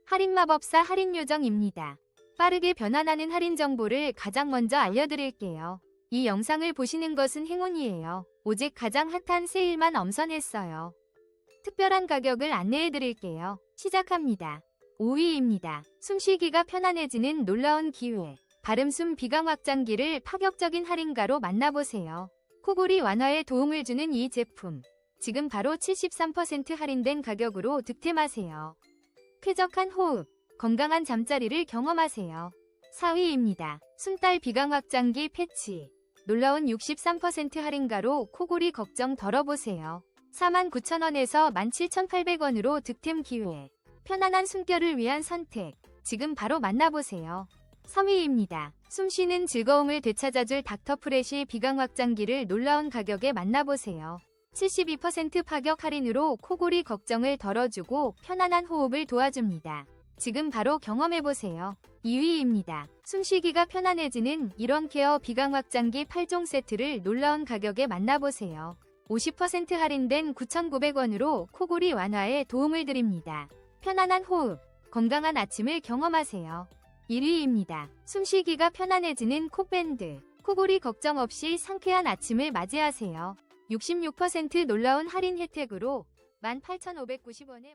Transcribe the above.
할인마법사 할인요정입니다. 빠르게 변환하는 할인 정보를 가장 먼저 알려드릴게요. 이 영상을 보시는 것은 행운이에요. 오직 가장 핫한 세일만 엄선했어요. 특별한 가격을 안내해드릴게요. 시작합니다. 5위입니다. 숨쉬기가 편안해지는 놀라운 기회. 발음숨 비강 확장기를 파격적인 할인가로 만나보세요. 코골이 완화에 도움을 주는 이 제품. 지금 바로 73% 할인된 가격으로 득템하세요. 쾌적한 호흡, 건강한 잠자리를 경험하세요. 4위입니다. 숨딸 비강 확장기 패치. 놀라운 63% 할인가로 코골이 걱정 덜어보세요. 49,000원에서 17,800원으로 득템 기회. 편안한 숨결을 위한 선택. 지금 바로 만나보세요. 3위입니다. 숨쉬는 즐거움을 되찾아줄 닥터프레쉬 비강 확장기를 놀라운 가격에 만나보세요. 72% 파격 할인으로 코골이 걱정을 덜어주고 편안한 호흡을 도와줍니다. 지금 바로 경험해보세요. 2위입니다. 숨쉬기가 편안해지는 일원케어 비강 확장기 8종 세트를 놀라운 가격에 만나보세요. 50% 할인된 9,900원으로 코골이 완화에 도움을 드립니다. 편안한 호흡, 건강한 아침을 경험하세요. 1위입니다. 숨쉬기가 편안해지는 콧밴드. 코골이 걱정 없이 상쾌한 아침을 맞이하세요. 66% 놀라운 할인 혜택으로 18,590원에